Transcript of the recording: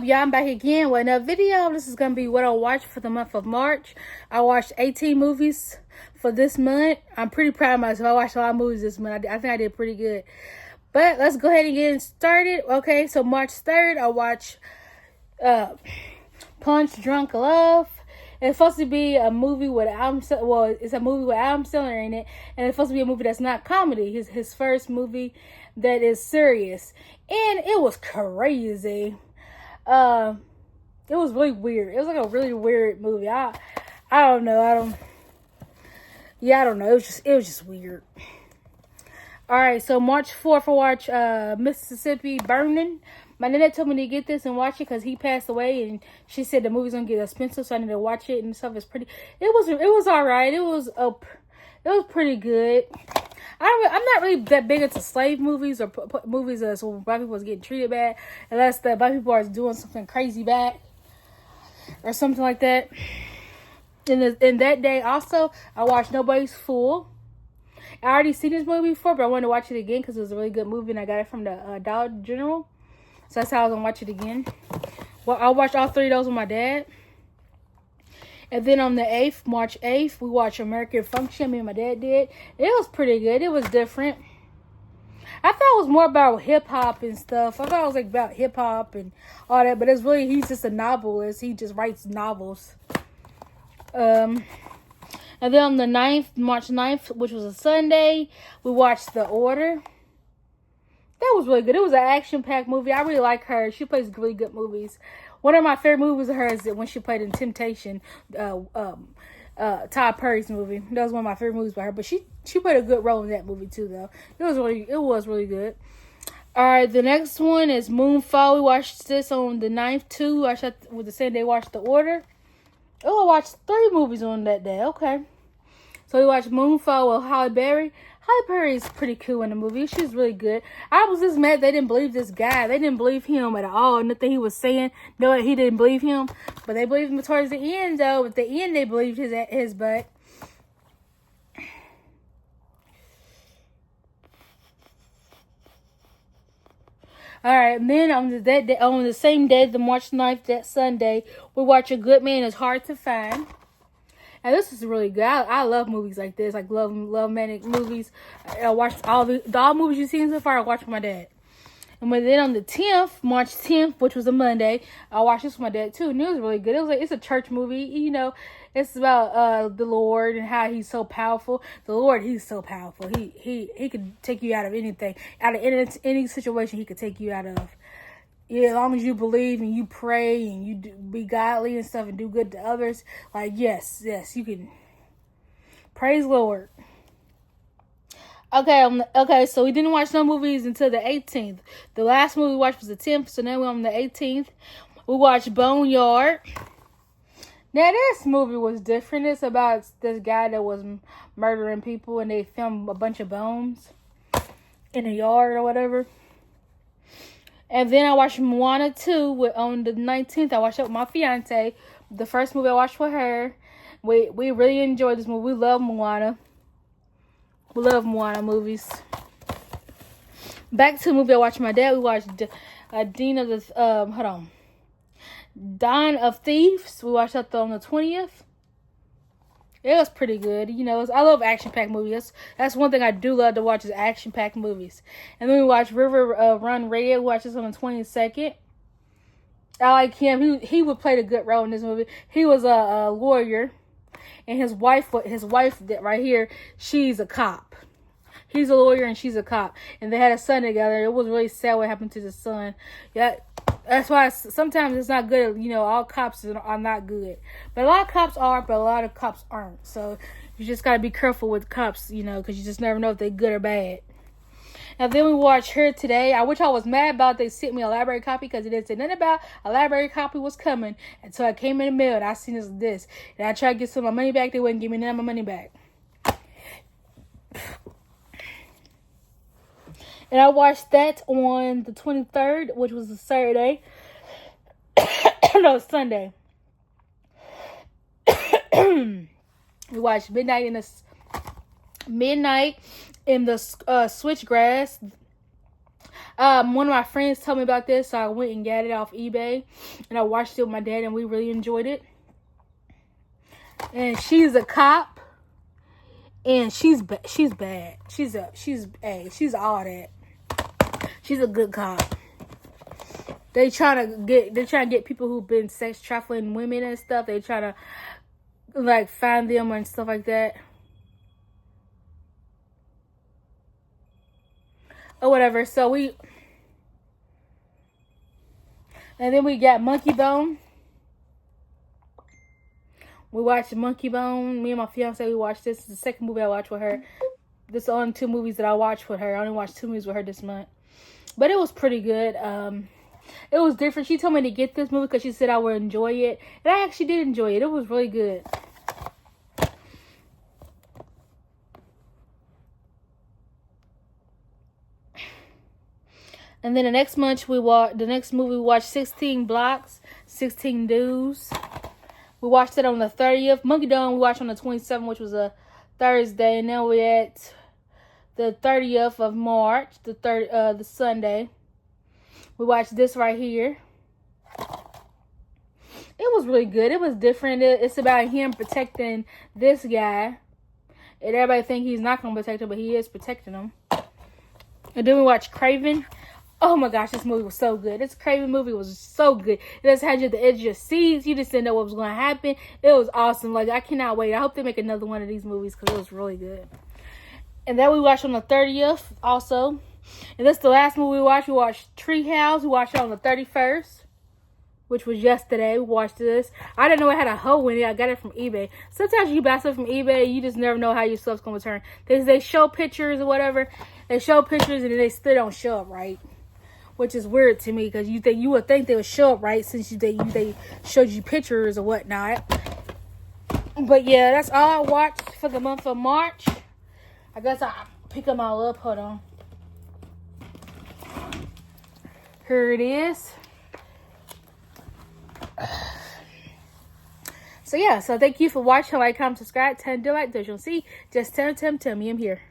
Y'all, I'm back again with another video. This is going to be what I watched for the month of March. I watched 18 movies for this month. I'm pretty proud of myself. I watched a lot of movies this month. I think I did pretty good. But let's go ahead and get started. Okay, so March 3rd, I watched Punch Drunk Love. It's supposed to be a movie with it's a movie with Adam Sandler in it, and it's supposed to be a movie that's not comedy. His first movie that is serious, and it was crazy. It was really weird. It was like a really weird movie. I don't know. I don't know. It was just weird. All right, so March 4th, I watched Mississippi Burning. My nana told me to get this and watch it because he passed away, and she said the movie's gonna get expensive, so I need to watch it and stuff. It's pretty. It was all right. It was pretty good. I'm not really that big into slave movies or movies that so black people is getting treated bad, unless the black people are doing something crazy bad or something like that. In that day, also, I watched Nobody's Fool. I already seen this movie before, but I wanted to watch it again because it was a really good movie, and I got it from the Dollar General. So that's how I was gonna watch it again. Well, I watched all three of those with my dad. And then on the 8th, March 8th, we watched American Function. Me and my dad did. It was pretty good. It was different. I thought it was more about hip-hop and stuff. I thought it was like about hip-hop and all that. But it's really, he's just a novelist. He just writes novels. And then on the 9th, March 9th, which was a Sunday, we watched The Order. That was really good. It was an action-packed movie. I really like her. She plays really good movies. One of my favorite movies of hers is when she played in Temptation, Todd Perry's movie. That was one of my favorite movies by her. But she played a good role in that movie too, though. It was really good. All right, the next one is Moonfall. We watched this on the 9th too. We watched that with the same day. Watched The Order. Oh, I watched 3 movies on that day. Okay, so we watched Moonfall with Halle Berry. Halle Berry is pretty cool in the movie. She's really good. I was just mad they didn't believe this guy. They didn't believe him at all. Nothing he was saying. No, he didn't believe him. But they believed him towards the end, though. At the end, they believed his butt. All right, and then on the same day, the March 9th, that Sunday, we watch A Good Man Is Hard to Find. And this is really good. I love movies like this, like love romantic movies. I watched all movies you've seen so far. I watched with my dad. And then on the 10th, March 10th, which was a Monday, I watched this with my dad too. And it was really good. It was it's a church movie. You know, it's about the Lord and how He's so powerful. The Lord, He's so powerful. He could take you out of anything, out of any situation. He could take you out of. Yeah, as long as you believe and you pray and you be godly and stuff and do good to others, like, yes, you can. Praise Lord. Okay, so we didn't watch no movies until the 18th. The last movie we watched was the 10th, so now we're on the 18th. We watched Boneyard. Now, this movie was different. It's about this guy that was murdering people, and they filmed a bunch of bones in a yard or whatever. And then I watched Moana 2 on the 19th. I watched it with my fiance. The first movie I watched with her. We really enjoyed this movie. We love Moana. We love Moana movies. Back to the movie I watched with my dad. We watched Dawn of Thieves. We watched that on the 20th. It was pretty good. You know, I love action-packed movies. That's one thing I do love to watch is action-packed movies. And then we watched River Run Red. We watched this on the 22nd. I like him. He would play a good role in this movie. He was a lawyer, and his wife that right here, she's a cop. He's a lawyer and she's a cop, and they had a son together. It was really sad what happened to the son. Yeah. That's why sometimes it's not good. You know, all cops are not good. But a lot of cops are, but a lot of cops aren't. So you just got to be careful with cops, you know, because you just never know if they're good or bad. And then we watched Here Today. Which I was mad about. They sent me a library copy because it didn't say nothing about a library copy was coming. Until I came in the mail and I seen this. And I tried to get some of my money back. They wouldn't give me none of my money back. And I watched that on the 23rd, which was a Saturday. No, Sunday. We watched Midnight in the Switchgrass. One of my friends told me about this, so I went and got it off eBay, and I watched it with my dad, and we really enjoyed it. And she's a cop, and she's bad. She's all that. She's a good cop. They're trying to get people who've been sex trafficking women and stuff. They try to like find them and stuff like that. Or whatever. So and then we got Monkey Bone. We watched Monkey Bone. Me and my fiance, we watched this. This is the second movie I watched with her. This is the only 2 movies that I watched with her. I only watched 2 movies with her this month. But it was pretty good. It was different. She told me to get this movie because she said I would enjoy it. And I actually did enjoy it. It was really good. And then the next movie we watched 16 Blocks, 16 Dudes. We watched it on the 30th. Monkey Bone we watched on the 27th, which was a Thursday. And now we're at the 30th of March, the Sunday. We watched this right here. It was really good. It was different. It's about him protecting this guy. And everybody think he's not going to protect him, but he is protecting him. And then we watched Craven. Oh my gosh, this movie was so good. This Craven movie was so good. It just had you at the edge of your seats. You just didn't know what was going to happen. It was awesome. Like, I cannot wait. I hope they make another one of these movies because it was really good. And then we watched on the 30th also. And this is the last movie we watched. We watched Treehouse. We watched it on the 31st, which was yesterday. We watched this. I didn't know it had a hole in it. I got it from eBay. Sometimes you buy stuff from eBay, you just never know how your stuff's going to turn. They show pictures or whatever. They show pictures and then they still don't show up right. Which is weird to me because you would think they would show up right since they showed you pictures or whatnot. But yeah, that's all I watched for the month of March. I guess I'll pick them all up. Hold on. Here it is. So yeah, so thank you for watching. Like, comment, subscribe, tell me, do like, don't you see? Just tell me I'm here.